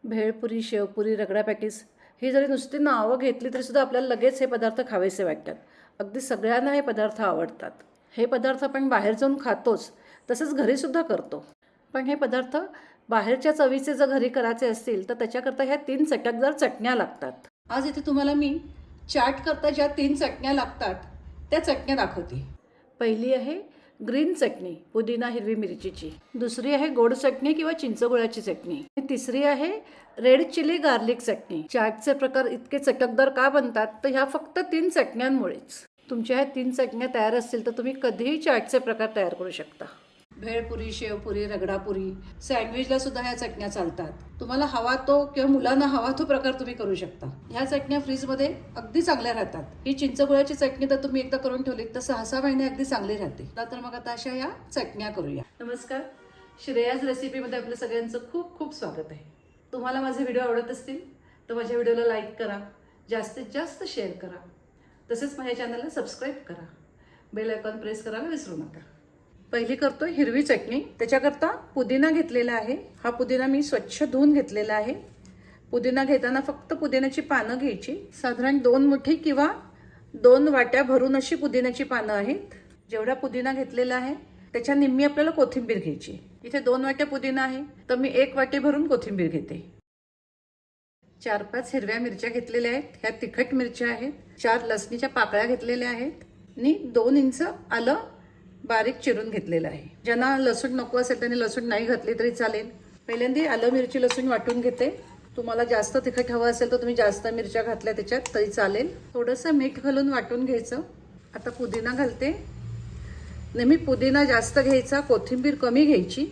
Bhelpuri, sev puri, ragda patties ही जरी नुसती नावं घेतली तरीसुद्धा आपल्याला लगेच हे पदार्थ खावेसे वाटतात. अगदी सगळ्यांना हे पदार्थ आवडतात. हे पदार्थ आपण बाहेर जाऊन खातोच, तसंच घरीसुद्धा करतो. पण हे पदार्थ बाहेरच्या चवीचे जर घरी करायचे असतील तर त्याच्याकरता ह्या 3 चटकदार चटण्या लागतात. आज इथे तुम्हाला मी चाट करता ज्या 3 चटण्या लागतात त्या चटण्या दाखवते. पहिली आहे ग्रीन चटणी, पुदिना हिरवी मिरचीची. दुसरी आहे गोड चटणी किंवा चिंचगुळाची चटणी. तिसरी आहे रेड चिली गार्लिक चटणी. चाटचे प्रकार इतके चटकदार का बनतात तर ह्या फक्त 3 चटण्यांमुळेच. तुमच्या ह्या 3 चटण्या तयार असतील तर तुम्ही कधीही चाटचे प्रकार तयार करू शकता. भेळपुरी, शेवपुरी, रगडापुरी, सँडविचला सुद्धा ह्या चटण्या चालतात. तुम्हाला हवा तो किंवा मुलांना हवा तो प्रकार तुम्ही करू शकता. ह्या चटण्या फ्रीजमध्ये अगदी चांगल्या राहतात. ही चिंचगुळाची चटणी तर तुम्ही एकदा करून ठेवली तर 6-6 महिने अगदी चांगली राहते. तर मग आता अशा या चटण्या करूया. नमस्कार, श्रेयाज रेसिपीमध्ये आपलं सगळ्यांचं खूप खूप स्वागत आहे. तुम्हाला माझे व्हिडिओ आवडत असतील तर माझ्या व्हिडिओला लाईक करा, जास्तीत जास्त शेअर करा, तसेच माझ्या चॅनलला सबस्क्राईब करा, बेल आयकॉन प्रेस करायला विसरू नका. पहिली करतोय हिरवी चटणी. त्याच्याकरता पुदिना घेतलेला आहे. हा पुदिना मी स्वच्छ धुवून घेतलेला आहे. पुदिना घेताना फक्त पुदिन्याची पानं घ्यायची. साधारण 2 मुठी किंवा 2 वाट्या भरून अशी पुदिन्याची पानं आहेत. जेवढा पुदिना घेतलेला आहे त्याच्या निम्मी आपल्याला कोथिंबीर घ्यायची. इथे 2 वाट्या पुदिना आहे तर मी 1 वाटी भरून कोथिंबीर घेते. 4-5 हिरव्या मिरच्या घेतलेल्या आहेत. ह्या तिखट मिरच्या आहेत. 4 लसणीच्या पाकळ्या घेतलेल्या आहेत आणि 2 इंच आलं बारीक चिरून घेतलेलं आहे. ज्यांना लसूण नको असेल त्यांनी लसूण नाही घातली तरी चालेल. पहिल्यांदा आलं मिरची लसूण वाटून घेते. तुम्हाला जास्त तिखट हवं असेल तर तुम्ही जास्त मिरच्या घातल्या त्याच्यात तरी चालेल. थोडंसं मीठ घालून वाटून घ्यायचं. आता पुदिना घालते. नेहमी पुदिना जास्त घ्यायचा, कोथिंबीर कमी घ्यायची.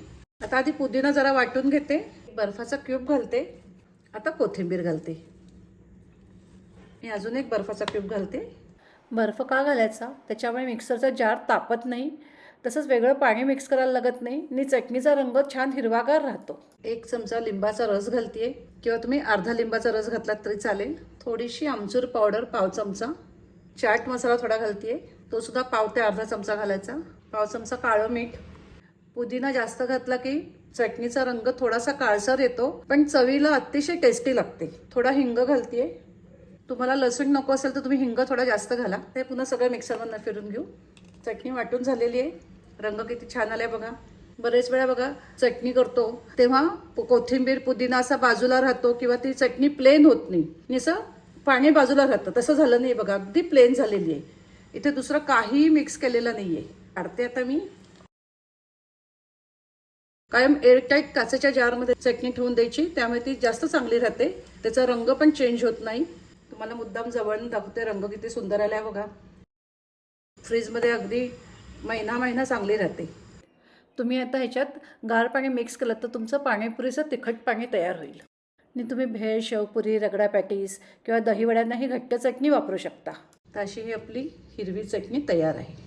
आता आधी पुदिना जरा वाटून घेते. बर्फाचा क्यूब घालते. आता कोथिंबीर घालते. मी अजून एक बर्फाचा क्यूब घालते. बर्फ का घालायचा? त्याच्यामुळे मिक्सरचा जार तापत नाही, तसंच वेगळं पाणी मिक्स करायला लागत नाही आणि चटणीचा रंग छान हिरवागार राहतो. 1 चमचा लिंबाचा रस घालते किंवा तुम्ही अर्धा लिंबाचा रस घातलात तरी चालेल. थोडीशी आमचूर पावडर पाव चमचा. चाट मसाला थोडा घालते, तो सुद्धा पाव ते अर्धा चमचा घालायचा. पाव चमचा काळं मीठ. पुदिना जास्त घातला की चटणीचा रंग थोडासा काळसर येतो पण चवीला अतिशय टेस्टी लागते. थोडा हिंग घालते. तुम्हाला लसूण नको असेल तर तुम्ही हिंग थोडा जास्त घाला. ते पुन्हा सगळं मिक्सरमधून फिरून घेऊ. चटणी वाटून झालेली आहे. रंग किती छान आलाय बघा. बरेच वेळा बघा चटणी करतो तेव्हा कोथिंबीर पुदिना असा बाजूला राहतो किंवा ती चटणी प्लेन होत नाही, नुसतं पाणी बाजूला राहतं. तसं झालं नाही बघा, अगदी प्लेन झालेली आहे. इथे दुसरं काहीही मिक्स केलेलं नाहीये. काढते आता मी. कायम एअरटाईट काचेच्या जारमध्ये चटणी ठेवून द्यायची, त्यामुळे ती जास्त चांगली राहते. त्याचा रंग पण चेंज होत नाही. तुम्हाला मुद्दाम जवळून दाखवते. रंग किती सुंदर आलाय बघा. फ्रीजमध्ये अगदी महिना चांगली राहते. तुम्ही आता ह्याच्यात गार पाणी मिक्स केलं तर तुमचं पाणीपुरीचं तिखट पाणी तयार होईल. आणि तुम्ही भेळ, शेवपुरी, रगडा पॅटीस किंवा दहीवड्यांनाही घट्ट चटणी वापरू शकता. तर अशी ही आपली हिरवी चटणी तयार आहे.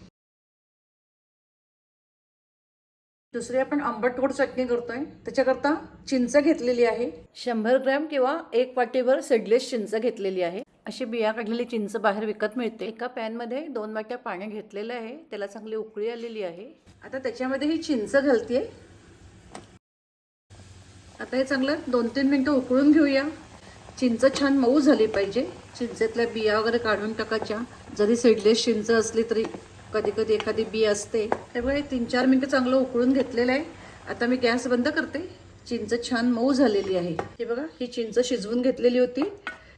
दुसरी आपण आंबट गोड चटणी करतोय. त्याच्याकरता चिंच घेतलेली आहे. 100 ग्रॅम किंवा 1 वाटीभर सीडलेस चिंच घेतलेली आहे. अशी बिया काढलेली चिंच बाहेर विकत मिळते. एका पॅनमध्ये 2 वाट्या पाणी घेतलेलं आहे. त्याला चांगली उकळी आलेली आहे. आता त्याच्यामध्ये ही चिंच घालते. आता हे चांगलं 2-3 मिनिटं उकळून घेऊया. चिंच छान मऊ झाली पाहिजे. चिंचेतल्या बिया वगैरे काढून टाकायच्या. जरी सीडलेस चिंच असली तरी कधी कधी एखादी बी असते. त्यामुळे 3-4 मिनिटं चांगलं उकळून घेतलेलं आहे. आता मी गॅस बंद करते. चिंच छान मऊ झालेली आहे. हे बघा, ही चिंच शिजवून घेतलेली होती.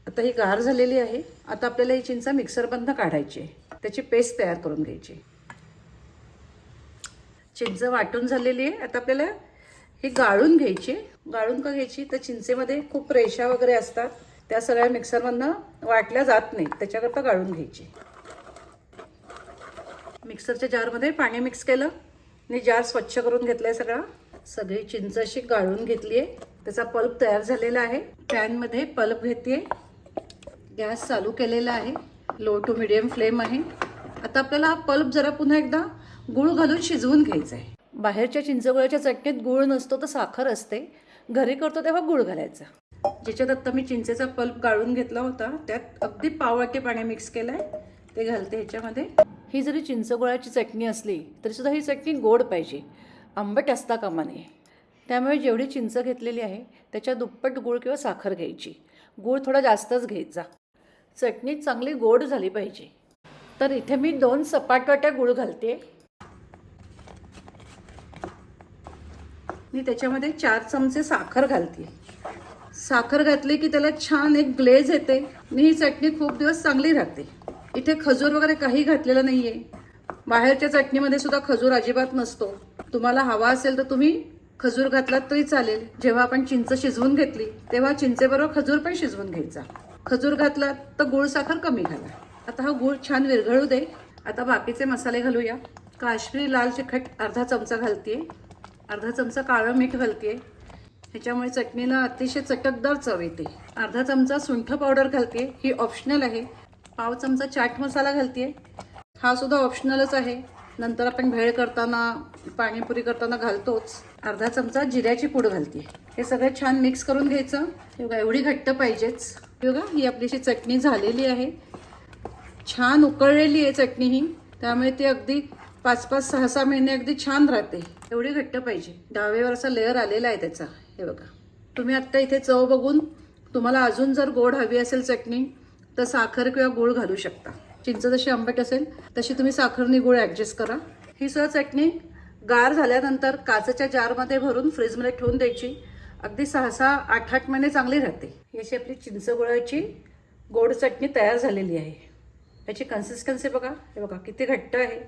आता ही गार झालेली आहे. आता आपल्याला ही चिंच मिक्सर बंद काढायची आहे. त्याची पेस्ट तयार करून घ्यायची. चिंच वाटून झालेली आहे. आता आपल्याला ही गाळून घ्यायची. गाळून का घ्यायची तर चिंचेमध्ये खूप रेषा वगैरे असतात, त्या सगळ्या मिक्सरमधनं वाटल्या जात नाही, त्याच्याकरता गाळून घ्यायची. मिक्सरच्या जारमध्ये पाणी मिक्स केलं आणि जार स्वच्छ करून घेतलाय सगळा. सगळी चिंच अशी गाळून घेतली आहे. त्याचा पल्प तयार झालेला आहे. पॅनमध्ये पल्प घेते. गॅस चालू केलेला आहे. लो टू मिडियम फ्लेम आहे. आता आपल्याला हा पल्प जरा पुन्हा एकदा गूळ घालून शिजवून घ्यायचा आहे. बाहेरच्या चिंचगुळाच्या चटणीत गूळ नसतो तर साखर असते. घरी करतो तेव्हा गूळ घालायचा. ज्याच्यात आता मी चिंचेचा पल्प गाळून घेतला होता त्यात अगदी पाव वाटी पाणी मिक्स केलंय, ते घालते ह्याच्यामध्ये. ही जरी चिंचगुळाची चटणी असली तरी सुद्धा ही चटणी गोड पाहिजे, आंबट असता कामा नये. त्यामुळे जेवढी चिंच घेतलेली आहे त्याच्या दुप्पट गूळ किंवा साखर घ्यायची. गूळ थोडा जास्तच घ्यायचा. चटणी चांगली गोड झाली पाहिजे. तर इथे मी 2 सपाट वाट्या गूळ घालते. मी त्याच्यामध्ये 4 चमचे साखर घालते. साखर घातली की त्याला छान एक ग्लेज येते आणि ही चटणी खूप दिवस चांगली राहते. इथे खजूर वगैरे काही घातलेलं नाही आहे. बाहेरच्या चटणीमध्ये सुद्धा खजूर अजिबात नसतो. तुम्हाला हवा असेल तर तुम्ही खजूर घातलात तरी चालेल. जेव्हा आपण चिंच शिजवून घेतली तेव्हा चिंचेबरोबर खजूर पण शिजवून घ्यायचा. खजूर घातलात तर गूळ साखर कमी घाला. आता हा गूळ छान विरघळू दे. आता बाकीचे मसाले घालूया. काश्मीरी लाल तिखट अर्धा चमचा घालते. अर्धा चमचा काळं मीठ घालते. ह्याच्यामुळे चटणीला अतिशय चटकदार चव येते. अर्धा चमचा सुंठ पावडर घालते. ही ऑप्शनल आहे. पाव चमचा चाट मसाला घालते. हा सुद्धा ऑप्शनलच आहे. नंतर आपण भेळ करताना पाणीपुरी करताना घालतोच. अर्धा चमचा जिऱ्याची पूड घालते. हे सगळं छान मिक्स करून घ्यायचं. हे बघा एवढी घट्ट पाहिजेच. हे बघा ही आपलीशी चटणी झालेली आहे. छान उकळलेली आहे चटणी ही. त्यामुळे ती अगदी 5-5, 6-6 महिने अगदी छान राहते. एवढी घट्ट पाहिजे. डावेवर असा लेअर आलेला आहे त्याचा. हे बघा तुम्ही आत्ता इथे चव बघून तुम्हाला अजून जर गोड हवी असेल चटणी तर साखर किंवा गूळ घालू शकता. चिंच जशी आंबट असेल तशी तुम्ही साखरनी गूळ ॲडजस्ट करा. ही सगळं चटणी गार झाल्यानंतर काचेच्या जारमध्ये भरून फ्रीजमध्ये ठेवून द्यायची. अगदी 6-6, 8-8 महिने चांगली राहते. ही अशी आपली चिंच गुळाची गोड चटणी तयार झालेली आहे. याची कन्सिस्टन्सी बघा. हे बघा किती घट्ट आहे.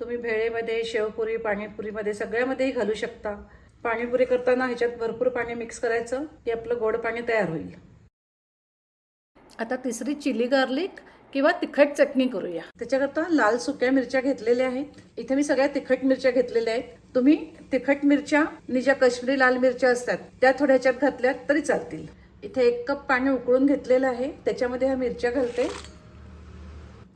तुम्ही भेळेमध्ये, शेवपुरी, पाणीपुरीमध्ये सगळ्यामध्येही घालू शकता. पाणीपुरी करताना ह्याच्यात भरपूर पाणी मिक्स करायचं की आपलं गोड पाणी तयार होईल. आता तिसरी चिली गार्लिक किंवा तिखट चटणी करूया. त्याच्याकरता लाल सुक्या मिरच्या घेतलेल्या आहेत. इथे मी सगळ्या तिखट मिरच्या घेतलेल्या आहेत. तुम्ही तिखट मिरच्या आणि ज्या काश्मीरी लाल मिरच्या असतात त्या थोड्या ह्याच्यात घातल्या तरी चालतील. इथे 1 कप पाणी उकळून घेतलेलं आहे. त्याच्यामध्ये ह्या मिरच्या घालते.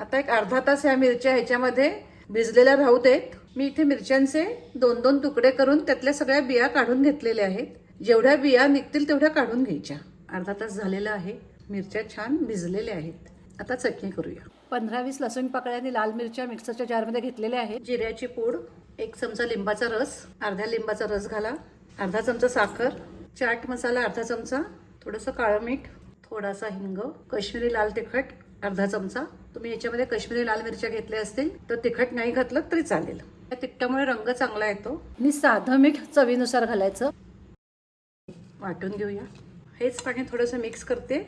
आता एक अर्धा तास ह्या मिरच्या ह्याच्यामध्ये भिजलेल्या राहू देत. मी इथे मिरच्यांचे 2-2 तुकडे करून त्यातल्या सगळ्या बिया काढून घेतलेल्या आहेत. जेवढ्या बिया निघतील तेवढ्या काढून घ्यायच्या. अर्धा तास झालेला आहे. मिरच्या छान भिजलेल्या आहेत. आता चटणी करूया. 15-20 लसूण पाकळ्या आणि लाल मिरच्या मिक्सरच्या जारमध्ये घेतलेल्या आहेत. जिऱ्याची पूड, 1 चमचा लिंबाचा रस, अर्ध्या लिंबाचा रस घाला. अर्धा चमचा साखर, चाट मसाला अर्धा चमचा, थोडंसं काळं मीठ, थोडासा हिंग, काश्मीरी लाल तिखट अर्धा चमचा. तुम्ही याच्यामध्ये काश्मीरी लाल मिरच्या घेतल्या असतील तर तिखट नाही घातलं तरी चालेल. या तिखटामुळे रंग चांगला येतो. आणि साधं मीठ चवीनुसार घालायचं. वाटून घेऊया. हेच पाणी थोडंसं मिक्स करते.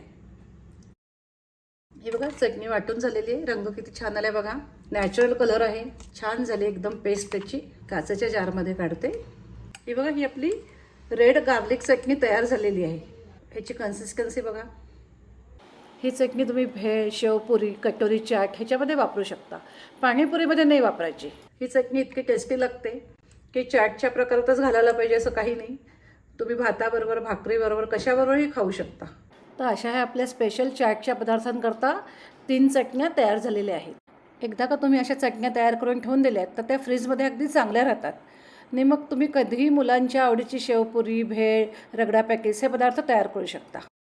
हे बघा चटणी वाटून झालेली आहे. रंग किती छान आलाय बघा. नॅचरल कलर आहे. छान झाली एकदम पेस्ट त्याची. काचेच्या जारमध्ये काढते. ही बघा ही आपली रेड गार्लिक चटणी तयार झालेली आहे. ह्याची कन्सिस्टन्सी बघा. ही चटणी तुम्ही भेळ, शेवपुरी, कटोरी चाट ह्याच्यामध्ये वापरू शकता. पाणीपुरीमध्ये नाही वापरायची. ही चटणी इतकी टेस्टी लागते की चाटच्या प्रकारातच घालायला पाहिजे असं काही नाही. तुम्ही भाताबरोबर, भाकरीबरोबर कशाबरोबरही खाऊ शकता. तर अशा ह्या आपल्या स्पेशल चाटच्या पदार्थांकरता 3 चटण्या तयार झालेल्या आहेत. एकदा का तुम्ही अशा चटण्या तयार करून ठेवून दिल्यात तर त्या फ्रीजमध्ये अगदी चांगल्या राहतात. आणि मग तुम्ही कधीही मुलांच्या आवडीची शेवपुरी, भेळ, रगडा पॅटीस हे पदार्थ तयार करू शकता.